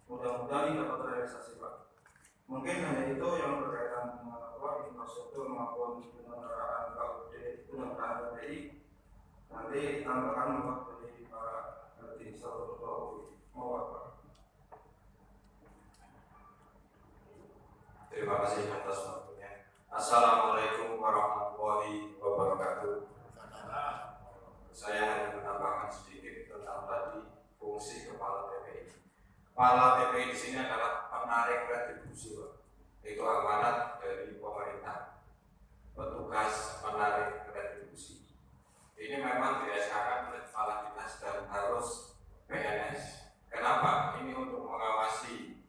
Mudah-mudahan ini dapat terrealisasi, Pak. Mungkin hanya itu yang berkaitan dengan infrastruktur maupun penyelenggaraan KUD, penyelenggaraan PPI. Nanti tambahan dari Pak di satu mau Pak. Terima kasih atas waktunya. Assalamualaikum warahmatullahi wabarakatuh. Saya hanya menambahkan sedikit tentang tadi fungsi kepala PPI. Kepala PPI di sini adalah penarik retribusi, Pak. Itu amanat dari pemerintah. Petugas penarik retribusi. Ini memang dirasakan oleh kepala dinas dan harus PNS. Kenapa? Ini untuk mengawasi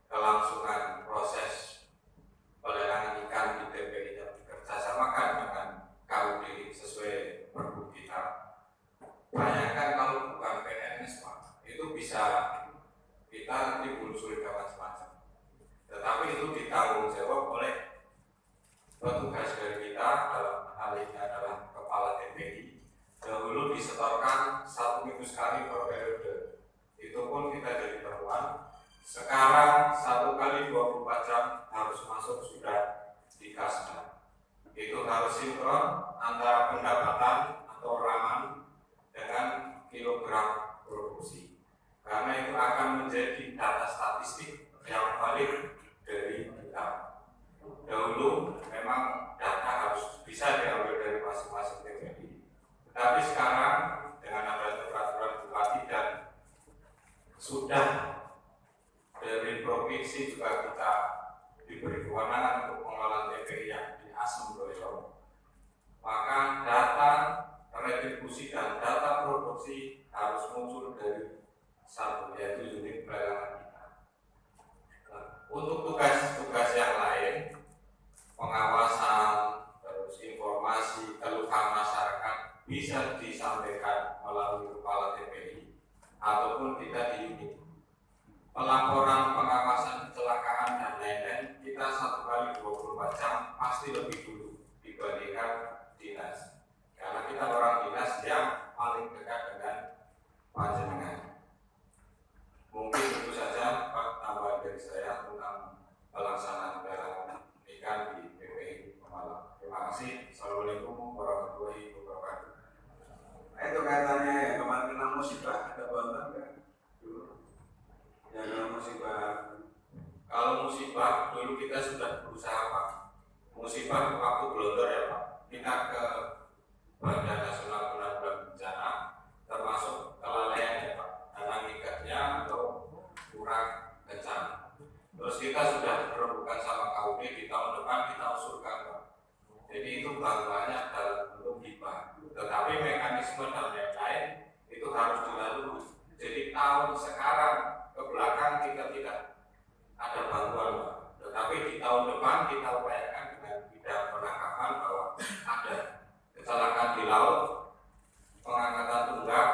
kelangsungan proses pelelangan ikan di TPI yang dikerjasamakan dengan KUD sesuai pergub kita. Bayangkan kalau bukan PNS, Pak, itu bisa kita nanti muncul macam-macam. Tetapi itu ditanggung jawab oleh petugas dari kita, dalam hal ini adalah kepala TPI. Dahulu disetorkan 1 minggu sekali per periode. Itu pun kita jadi temuan. Sekarang 1 kali 24 jam harus masuk sudah di kasna. Itu harus sinkron antara pendapatan atau raman dengan kilogram produksi. Karena itu akan menjadi data statistik yang valid dari kita. Dahulu memang data harus bisa diambil dari masing-masing TPI. Tapi sekarang dengan adanya peraturan bupati dan sudah dari provinsi juga kita diberi kewenangan untuk pengelolaan TPI yang di Asem Loyo, maka data retribusi dan data produksi harus muncul dari satu, yaitu unit pelelangan kita. Nah, untuk tugas-tugas yang lain, pengawasan, terus informasi, keluhan masyarakat bisa disampaikan melalui kepala TPI ataupun kita di unit. Pelaporan pengawasan kecelakaan dan lain-lain kita 1 kali 24 jam pasti lebih dulu dibandingkan dinas, karena kita orang dinas yang paling dekat dengan panjenengan. Mungkin itu saja Pak tambahan dari saya tentang pelaksanaan pelelangan ikan di PPI Pemalang. Terima kasih. Assalamualaikum warahmatullahi wabarakatuh. Itu kaitannya ya kemarin kena musibah, ada bantuan nggak? Yang musibah, kalau musibah dulu kita sudah berusaha, Pak. Musibah waktu gelondor ya, Pak. Kita ke Badan Nasional Penanggulangan Bencana, termasuk kelalaian ya, Pak. Karena mikatnya atau kurang kencang. Terus kita sudah berhubungan sama KUD di tahun depan kita usulkan, Pak. Jadi itu bantuannya dalam bentuk hibah. Tetapi mekanisme dan lain-lain itu harus dilalui. Jadi tahun sekarang ke belakang kita tidak ada bantuan, Pak. Tetapi di tahun depan kita upayakan dengan bidang penangkapan bahwa ada kecelakaan di laut, pengangkatan tunggak,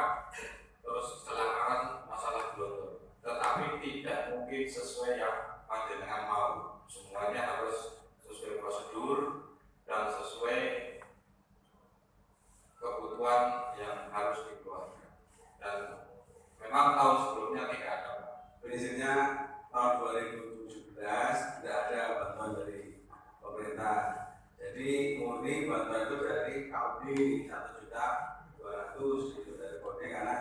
terus kecelakaan masalah gelondor. Tetapi tidak mungkin sesuai yang panjenengan mau. Semuanya harus sesuai prosedur dan sesuai kebutuhan yang harus dikeluarkan. Dan memang tahun sebelumnya tidak ada. prinsipnya tahun 2017 tidak ada bantuan dari pemerintah. Jadi murni bantuan itu dari KUD 1.200.000 itu dari KUD karena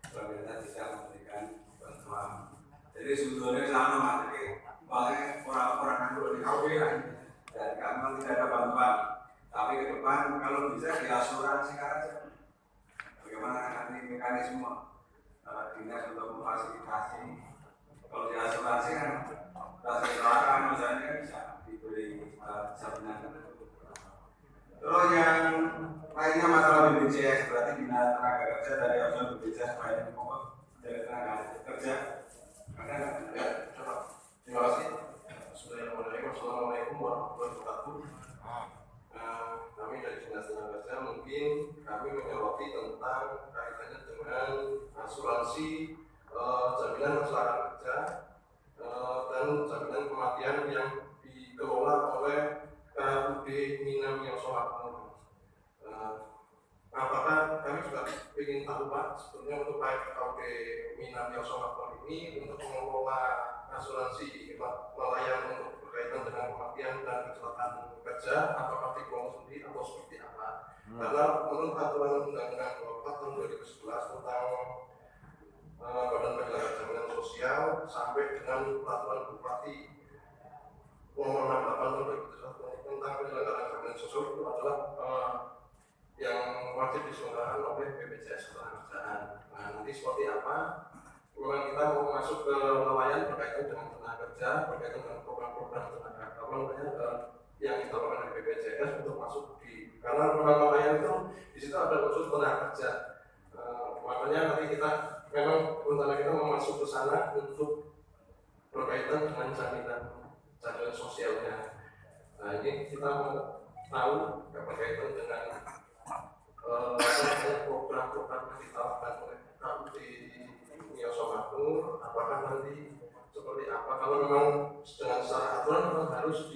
pemerintah tidak memberikan bantuan. Jadi sebetulnya sama, jadi paling orang-orang yang di KUD kan, dan memang tidak ada bantuan. Tapi ke depan kalau bisa diasuransikan aja. Bagaimana nanti mekanisme dinas untuk memfasilitasi. Kalau diasuransi kan rasa kecelakaan misalnya bisa diberi jaminan. Terus yang lainnya masalah BPJS, berarti Bina Tenaga Kerja dari unsur BPJS supaya pokok dari tenaga kerja. Ada nggak? Coba. Terima kasih. Assalamualaikum warahmatullahi wabarakatuh. Kami dari Dinas Tenaga Kerja mungkin kami menyoroti tentang kaitannya dengan asuransi jaminan kecelakaan kerja dan jaminan kematian yang dikelola oleh KUD Minam yang Sholat. apakah kami juga ingin tahu Pak, sebetulnya untuk KUD Minam Yosomakor ini untuk mengelola asuransi nelayan untuk berkaitan dengan kematian dan kecelakaan kerja, apakah dikelola sendiri atau seperti apa? Karena menurut aturan Undang-Undang 24 tahun 2011 tentang Badan Penyelenggara Jaminan Sosial sampai dengan peraturan Bupati nomor 68 tahun 2011 tentang penyelenggaraan jaminan sosial itu adalah yang wajib diselenggarakan oleh BPJS Ketenagakerjaan. Nah, nanti seperti apa? Memang kita mau masuk ke nelayan berkaitan dengan tenaga kerja, berkaitan dengan program-program yang ditawarkan oleh BPJS untuk masuk di, karena program nelayan itu di situ ada unsur tenaga kerja. Makanya nanti kita memang rencana kita mau masuk ke sana untuk berkaitan dengan jaminan sosialnya. Nah, ini kita mau tahu berkaitan dengan program-program yang ditawarkan oleh KUD Yosomakor, apakah nanti seperti apa? Kalau memang dengan secara aturan memang harus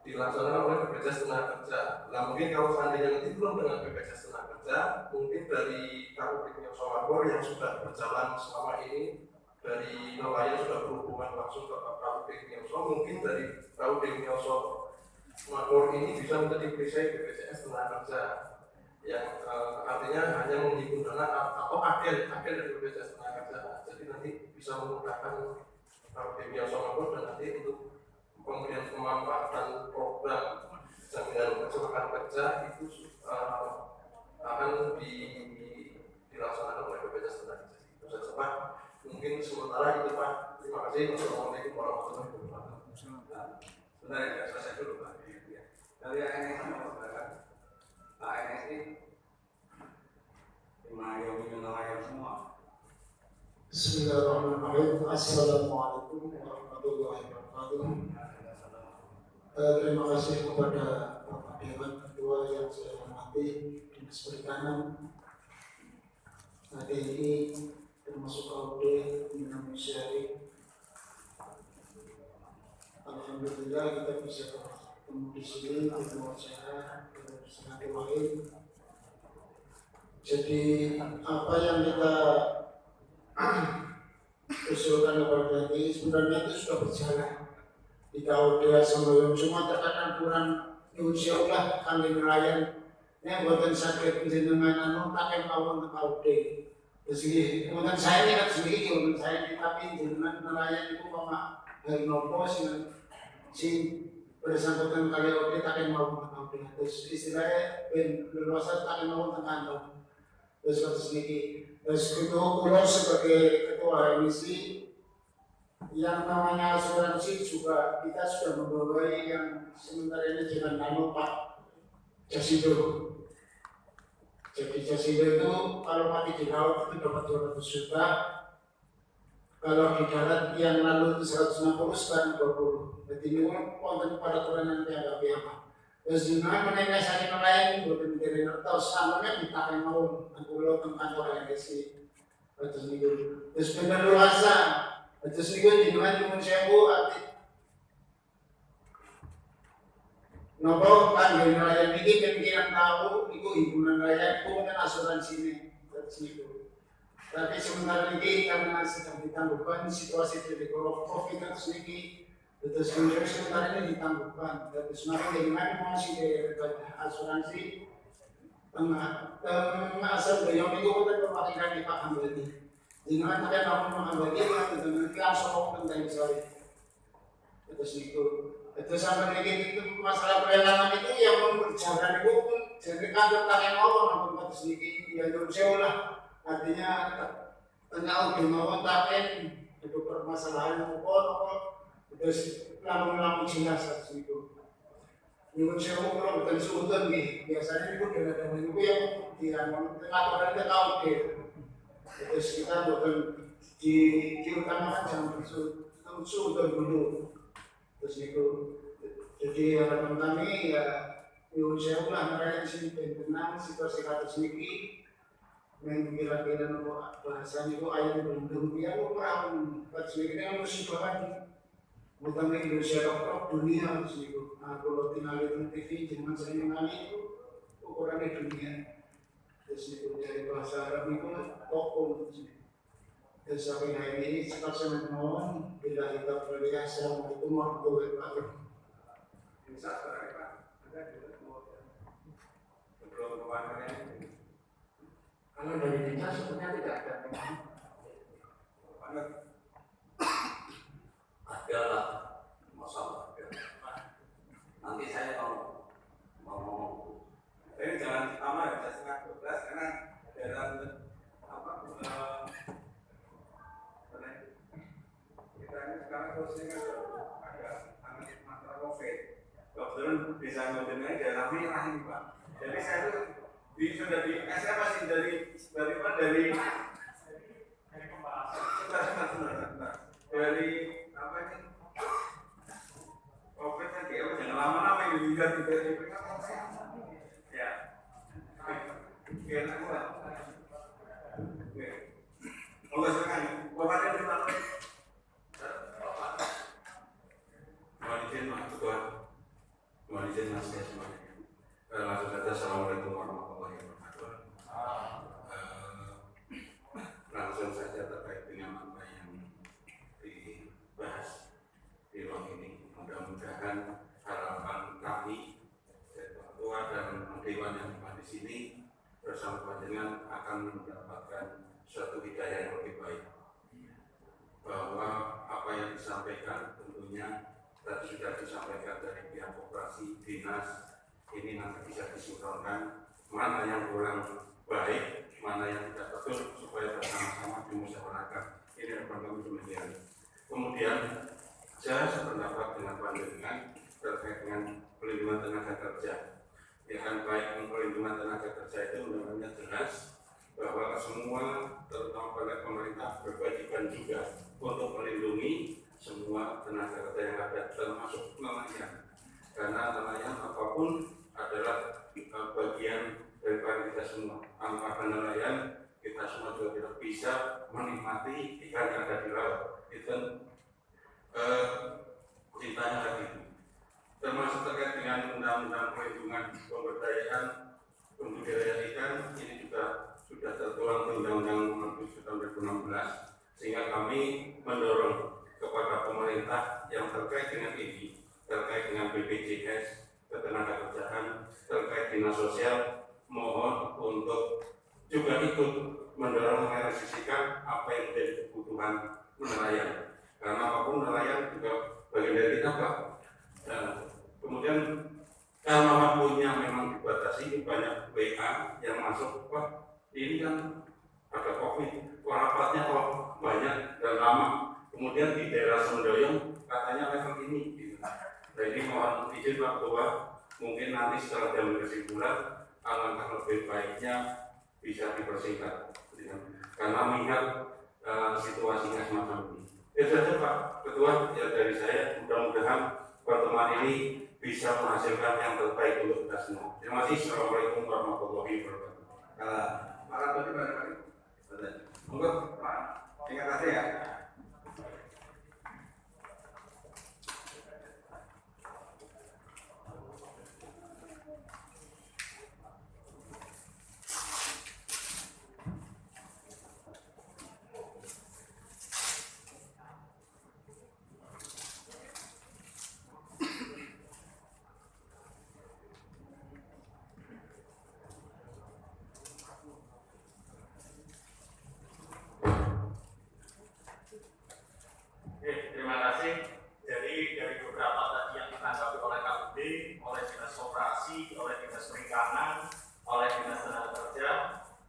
dilaksanakan oleh BPJS Tenaga Kerja. Nah, mungkin kalau seandainya nanti belum dengan BPJS Tenaga Kerja, mungkin dari KUD Yosomakor yang sudah berjalan selama ini dari nelayan sudah berhubungan langsung ke KUD Yoso, mungkin dari KUD Yosomakor ini bisa menjadi perisai BPJS Tenaga Kerja. Yang artinya hanya menghimpun dana atau agen dari BPJS Tenaga Kerja. Jadi nanti bisa menggunakan KUD Yosomakor dan nanti untuk kemudian pemanfaatan program jaminan kecelakaan kerja itu akan dilaksanakan oleh BPJS Tenaga Kerja. Itu saja Pak. Mungkin sementara itu Pak. Terima kasih. Wassalamualaikum warahmatullahi wabarakatuh. Sebentar ya, selesai dulu Pak. Dari ANSI Pak ANSI Yomi nelayan semua. Bismillahirrahmanirrahim. Assalamualaikum warahmatullahi wabarakatuh. Terima kasih kepada Bapak Dewan Ketua yang saya hormati, Dinas Perikanan, ADI, termasuk KUD Minam Syari. Alhamdulillah kita bisa ketemu di sini untuk wawancara silaturahim. Jadi apa yang kita usulkan kepada ini sebenarnya itu sudah berjalan di KUD sebelum, cuma terkadang kurang diusulkan kami nelayan yang buatan sakit jenengan pakai mawon ke KUD. Jadi kemudian saya ini kan sendiri, kemudian saya tapi jenengan nelayan itu mama dari nopo si bersangkutan kali KUD pakai mawon ke KUD. Terus istilahnya leluasa pakai mawon ke kantor. Terus kata sendiri, terus kedua sebagai ketua emisi yang namanya asuransi juga kita sudah membawai yang sementara ini dengan nama Pak Jasido. Jadi Jasido itu kalau mati di laut itu dapat 200 juta, kalau di darat yang lalu itu 160, sekarang 20. Jadi ini konten pada aturan yang apa. Terus juga mengenai sakit nelayan bukan dari atau samanya ditakai mau angkulo tentang orang edisi. Terus niku terus bener luasa. Terus niku jenengan nyuwun sewu ati. Nopo kan nelayan iki pikiran tahu niku himpunan nelayan ku kan asuransi terus niku. Tapi sementara ini karena sedang ditangguhkan situasi dari Covid terus niki. Terus kemudian sementara ini ditangguhkan. Terus nanti bagaimana masih dari asuransi tengah asal beliau itu kita memakai Pak Hambali. Jangan ada nama Hambali yang dengan langsung tentang sorry. Terus itu sampai ini itu masalah pelelangan itu yang berjalan itu pun jadi kantor takai mawon apa terus ini ya jauh lah. Artinya tengah udah mawon taken itu permasalahan apa terus lalu jelas itu. Nyuwun sewu kalau bukan sultan nih, biasanya itu dengan itu yang dilakukan kita tahu deh. Terus kita bukan diutamakan jangan sultan dulu. Terus itu, jadi harapan kami ya nyuwun sewu lah mereka di sini tenang situasi kata sedikit. Yang kira-kira bahasanya itu ayat belum dia kurang, kata sedikit yang musibah. Bukan Indonesia dokter dunia itu. Nah, kalau tinggal di TV, jangan sering mengalami itu ukurannya dunia. Terus itu dari bahasa Arab itu tokoh. Terus sampai hari ini sekarang mohon bila kita berdoa assalamualaikum warahmatullahi wabarakatuh. Bisa sekarang Pak. Ada juga sebelum kemarin Kalau dari kita sebenarnya tidak ada. Ada lah masalah. Nanti saya mau ngomong. Ini jangan lama ya, bisa setengah 12 karena dalam apa kita ini sekarang posisinya agak sangat masalah COVID. Kebetulan desa Ngodene ini daerah merah ini Pak. Jadi saya itu sudah di saya masih dari pembahasan dari apa ini COVID tadi apa jangan lama-lama ini juga tiba-tiba ya. Oke, aku lah. Oke. Monggo silakan. Bapaknya di mana? Mohon izin Mas Ketua. Mohon izin Mas ya semuanya. Langsung saja assalamualaikum warahmatullahi wabarakatuh. Langsung saja terkait dengan apa yang dibahas di ruang ini. Mudah-mudahan harapan kami ketua dan dewan yang ada di sini bersama panjenengan akan mendapatkan suatu hidayah yang lebih baik. Bahwa apa yang disampaikan tentunya tadi sudah disampaikan dari pihak koperasi dinas, ini nanti bisa disinkronkan mana yang kurang baik, mana yang tidak betul supaya bersama-sama dimusyawarahkan. Ini harapan kami demikian. Kemudian saya sependapat dengan panjenengan terkait dengan pelindungan tenaga kerja. Ya kan, baik pelindungan tenaga kerja itu undang-undangnya jelas bahwa semua terutama pada pemerintah berkewajiban juga untuk melindungi semua tenaga kerja yang ada termasuk nelayan, karena nelayan apapun adalah bagian dari kita semua. Tanpa nelayan kita semua juga tidak bisa menikmati ikan yang ada di laut. Itu cintanya lagi itu. Termasuk terkait dengan undang-undang perlindungan pemberdayaan pembudidayaan ikan, ini juga sudah tertuang di Undang-Undang Nomor 7 Tahun 2016, sehingga kami mendorong kepada pemerintah yang terkait dengan ini, terkait dengan BPJS, ketenagakerjaan, terkait dinas sosial, mohon untuk juga ikut mendorong merealisasikan apa yang menjadi kebutuhan nelayan, karena apapun nelayan juga bagian dari kita Pak. Kemudian karena waktunya memang dibatasi, banyak WA yang masuk, Pak ini kan ada COVID, rapatnya kok banyak dan lama. Kemudian di daerah Sendoyong katanya level ini. Gitu. Nah ini mohon izin Pak Ketua, mungkin nanti setelah jam kesimpulan alangkah lebih baiknya bisa dipersingkat. Gitu. Karena melihat situasinya semacam ini. Itu saja Pak Ketua, ya dari saya, mudah-mudahan pertemuan ini bisa menghasilkan yang terbaik untuk kita semua. Terima kasih. Assalamualaikum warahmatullahi wabarakatuh. Pak Ratodi barangkali. Monggo Pak. Terima kasih ya. Terima kasih. Jadi dari beberapa tadi yang ditanggapi oleh KUD, oleh Dinas Koperasi, oleh Dinas Perikanan, oleh Dinas Tenaga Kerja,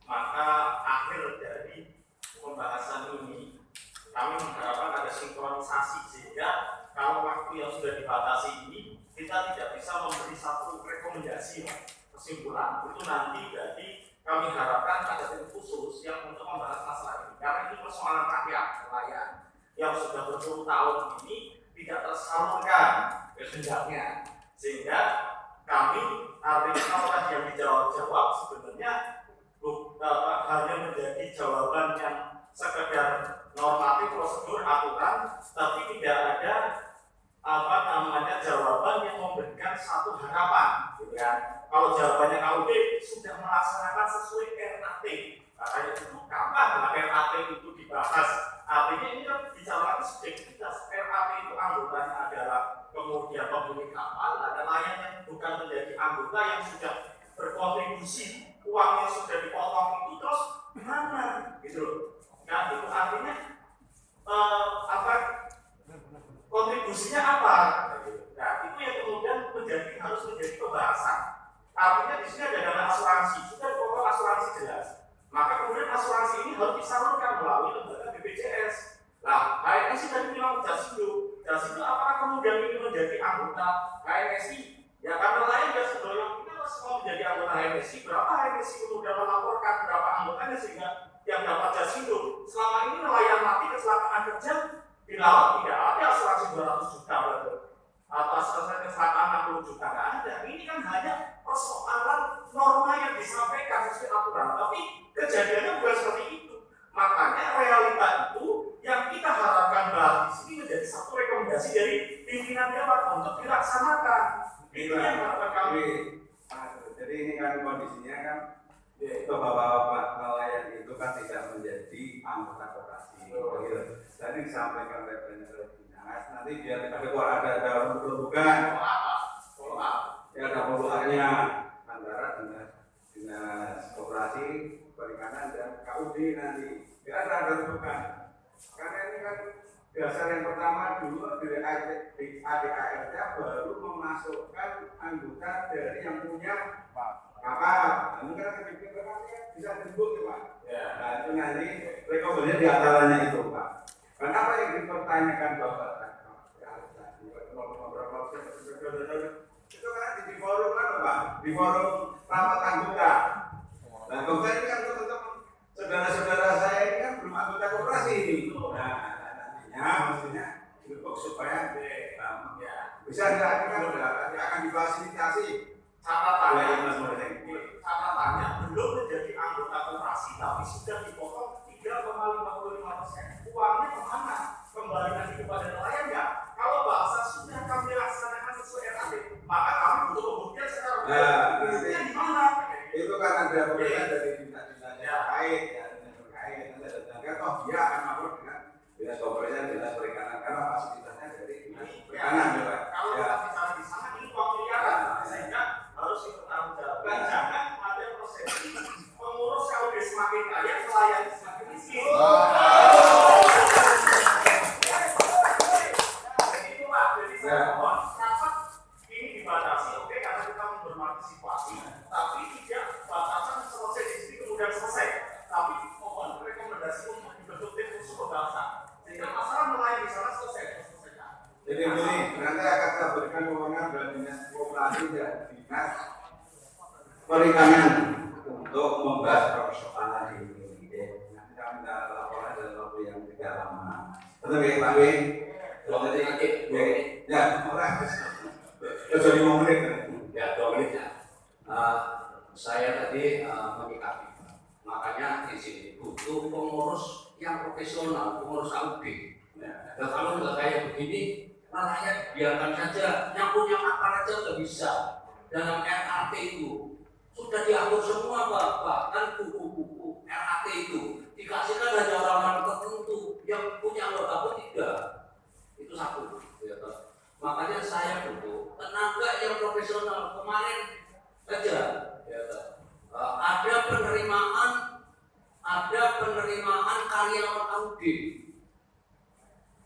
maka akhir dari pembahasan ini kami mengharapkan ada sinkronisasi sehingga kalau waktu yang sudah dibatasi ini kita tidak bisa memberi satu rekomendasi kesimpulan. Itu nanti jadi kami harapkan ada tim khusus yang untuk membahas masalah ini karena ini persoalan rakyat nelayan yang sudah berpuluh tahun ini tidak tersalurkan kehendaknya, sehingga kami artinya orang yang dijawab sebenarnya hanya menjadi jawaban yang sekedar normatif prosedur aturan, tapi tidak ada jawaban yang memberikan satu harapan, gitu kan? Kalau jawabannya KUD sudah melaksanakan sesuai RAT, makanya itu kapan RAT itu dibahas. Artinya ini kan bicara subjektivitas. RAT itu anggotanya adalah kemudian pemilik kapal, ada nelayan yang bukan menjadi anggota yang sudah berkontribusi, uangnya sudah dipotong itu terus gimana gitu loh. Nah itu artinya kontribusinya apa? Nah itu yang kemudian harus menjadi pembahasan. Artinya di sini ada dana asuransi, sudah dipotong asuransi jelas. Maka kemudian asuransi ini harus disalurkan melalui lembaga BPJS. Nah, HNSI tadi bilang Jasindo. Jasindo apakah kemudian ini menjadi anggota HNSI? Ya karena lain Jasindo yang kita semua menjadi anggota HNSI. Berapa HNSI kemudian melaporkan berapa anggotanya sehingga yang dapat Jasindo? Selama ini nelayan mati kecelakaan kerja di laut tidak ada asuransi 200 juta berarti. Atau asuransi kecelakaan 60 juta nggak ada. Ini kan hanya persoalan norma yang disampaikan sesuai aturan, tapi kejadiannya bukan seperti itu. Makanya realita itu yang kita harapkan bahwa di sini menjadi satu rekomendasi dari pimpinan dewan untuk dilaksanakan. Itu yang harapan kami. Jadi ini kan kondisinya kan bapak-bapak nelayan itu kan tidak menjadi anggota koperasi. Begitu. Tadi disampaikan oleh dinas, nanti biar ada rembukan. Ya ada pembukaannya antara dinas koperasi perikanan dan KUD nanti. Ya ada rembukan. Karena ini kan dasar yang pertama dulu dari ADART baru memasukkan anggota dari yang punya kapal. Namun kan bisa disebut ya Pak. Nah itu nanti rekomendasinya di antaranya itu Pak. Kenapa yang dipertanyakan Bapak? Itu kan di forum kan Pak, di forum rapat anggota. Nah anggota ini kan teman-teman saudara-saudara saya ini kan belum anggota koperasi ini. Nah nantinya maksudnya supaya bisa akan difasilitasi. Catatannya belum menjadi anggota koperasi tapi sudah dipotong 3,55%. Uangnya kemana? Kembalikan kepada nelayan ya. Kalau bahasa sudah kami laksanakan sesuai RAT, maka kami butuh pembuktian secara buktinya di mana? Itu kan ada pembuktian dari dinas-dinas terkait, dan toh dia akan lapor dengan dinas koperasi, dinas perikanan karena fasilitasnya dari dinas perikanan. Kalau kita bicara di sana ini uang miliaran, sehingga harus dipertanggungjawabkan. Jangan ada persepsi pengurus KUD semakin kaya, nelayan semakin miskin. Jadi mohon rapat ini dibatasi, oke, karena kita berpartisipasi, tapi tidak batasan selesai di sini kemudian selesai. Tapi mohon rekomendasi untuk dibentuk tim khusus pembahasan sehingga masalah nelayan di sana selesai. Jadi begini, nanti akan kita berikan kewenangan dari dinas koperasi dan dinas perikanan untuk membahas persoalan ini. Nanti kami minta laporan dalam waktu yang tidak lama. Betul ya Pak Win? Ya, orang. Jadi 5 menit. Ya, 2 menit ya. Saya tadi menyikapi, makanya di sini butuh pengurus yang profesional, pengurus KUD. Dan kalau nggak kayak begini, nelayan biarkan saja, yang punya kapal aja nggak bisa. Dalam RAT itu sudah diatur semua bahkan buku-buku RAT itu dikasihkan hanya orang-orang tertentu yang punya anggota pun tidak. Itu satu. Makanya saya butuh tenaga yang profesional. Kemarin saja ada penerimaan karyawan KUD.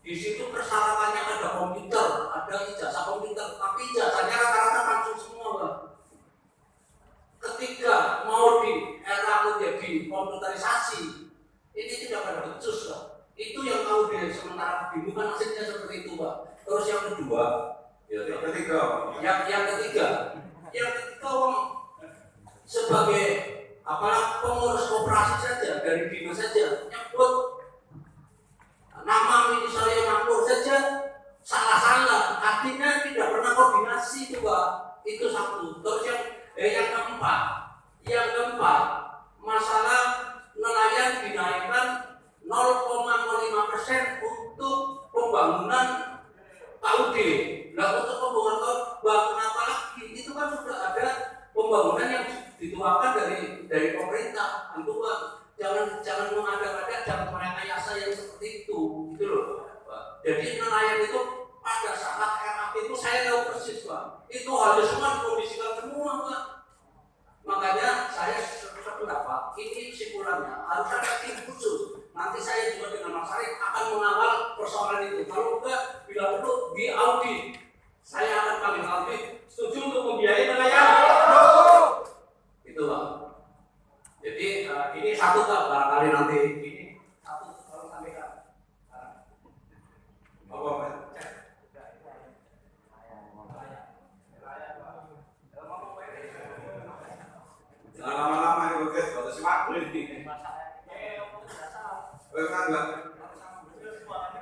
Di situ persyaratannya ada komputer, ada ijazah komputer, tapi ijazahnya rata-rata langsung semua, Pak. Ketika mau di era menjadi komputerisasi, ini tidak ada becus, Pak. Itu yang KUD sementara bingung kan hasilnya seperti itu, Pak. Terus yang kedua, yang ketiga, sebagai pengurus koperasi saja dari dinas saja nyebut nama misalnya Makmur saja salah-salah, artinya tidak pernah koordinasi itu Pak. Itu satu. Terus yang keempat masalah nelayan dinaikkan 0,05% untuk pembangunan KUD. Nah untuk pembangunan apa lagi? Itu kan sudah ada pembangunan yang dituangkan dari pemerintah. Tentu Pak, jangan mengada-ada, jangan merekayasa yang seperti itu, gitu loh. Pak. Jadi nelayan itu pada saat RAP itu saya tahu persis Pak, itu harus semua dikondisikan semua Pak. Makanya saya sependapat ini kesimpulannya harus ada tim khusus. Nanti saya juga dengan Mas Arif akan mengawal persoalan itu. Kalau enggak, bila perlu diaudit, saya akan kami audit. Setuju untuk membiayai nelayan? Itu Pak. Jadi ini satu Pak, barangkali nanti ini satu kalau sampaikan. Apa Mas? Jangan lama-lama ini Bukit, batas waktu ini. Benar nggak?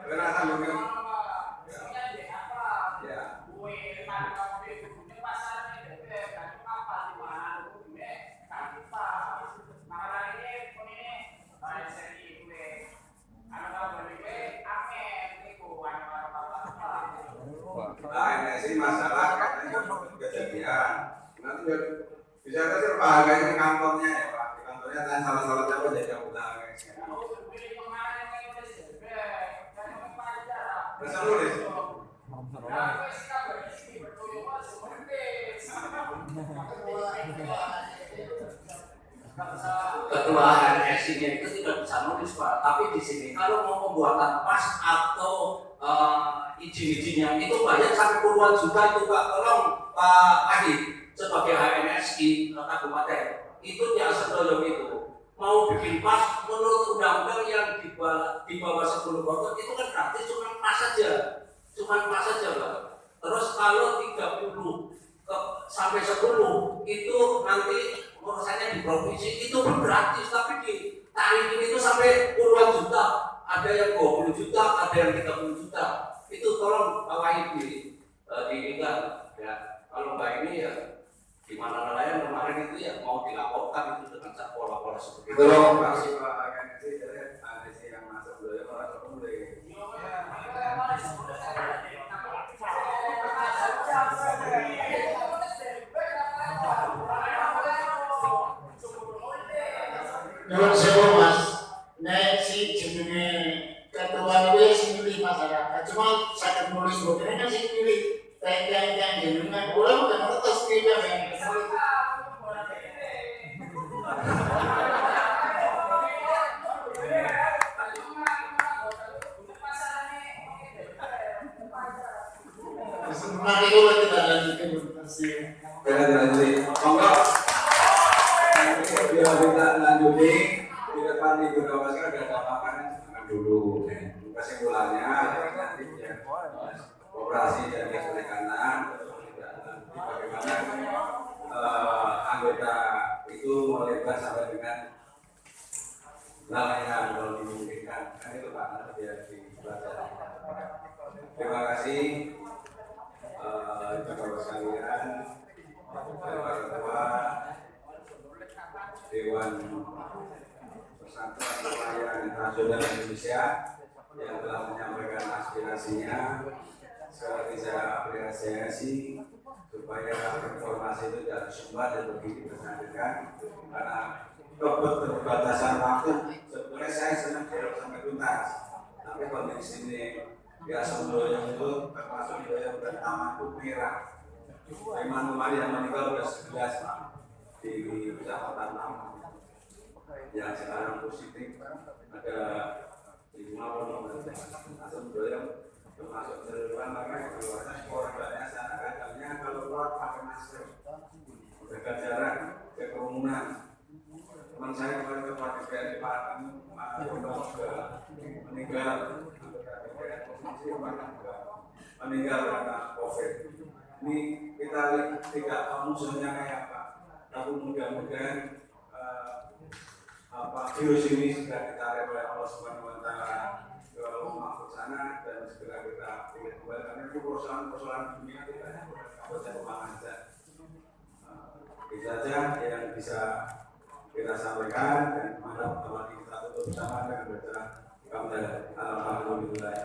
Benar kan Bukit? Ya. Nah ini sih masalah kejadian. Nanti bisa kasih Pak harganya di kantornya ya Pak. Di kantornya tanya salah-salah siapa jadi utang. Bisa nulis. Ketua RSI-nya itu tidak bisa nulis Pak, tapi di sini kalau mau pembuatan pas atau izin-izinnya itu banyak sampai puluhan juta itu Pak. Tolong Pak Adi sebagai HMSI Kabupaten itu biasa doyong itu mau bikin pas menurut undang-undang yang di bawah 10 pokok itu kan gratis, cuma pas saja Pak. Terus kalau 30 sampai 10 itu nanti urusannya di provinsi itu gratis, tapi di tarif ini itu sampai puluhan juta, ada yang 20 juta, ada yang 30 juta. Itu tolong Pak Wahid diingat ya. Kalau Mbak ini ya gimana nelayan kemarin itu ya mau dilaporkan itu dengan pola-pola seperti itu. Tolong kasih Pak agensi dari agensi yang masuk dulu orang mulai. Nyuwun sewu Mas, nek si jenenge ketua itu ya sing milih masyarakat. Cuma saged nulis bukine kan sing milih. Teng-teng jenengan kula mboten ngertos piye yang Mari kula kita lanjutkan presentasi. Lanjut. Monggo. Biar kita lanjuti di depan Ibu Dawaskan ada tambahan dulu. Kesimpulannya nanti ya operasi dari perikanan bagaimana anggota itu melibat sampai dengan nelayan kalau dimungkinkan. Kan itu Pak nanti biar dipelajari. Terima kasih. Bapak sekalian, Bapak Ketua Dewan Persatuan Nelayan Nasional Indonesia yang telah menyampaikan aspirasinya. Sekali lagi saya apresiasi supaya informasi itu tidak tersumbat dan begitu disampaikan karena keterbatasan waktu. Sebenarnya saya senang dialog sampai tuntas, tapi kondisi ini ya sebelumnya itu termasuk wilayah Taman Merah. Memang kemarin yang meninggal sudah 11 Pak di Kecamatan Taman. Yang sekarang positif ada di Malang langsung doyong termasuk keseluruhan makanya keluarnya orang banyak sana katanya kalau keluar pakai masker, jaga jarak, kerumunan. Teman saya kemarin ke Pak DPR Pak meninggal. Meninggal karena COVID. Ini kita tidak tahu musuhnya kayak apa. Tapi mudah-mudahan virus ini sudah ditarik oleh Allah Subhanahu Wa Taala ke mahfud sana dan segera kita pulih kembali karena itu persoalan dunia kita harus saja. Itu saja yang bisa kita sampaikan dan malam kita tutup bersama dengan baca Alhamdulillah. Alhamdulillah.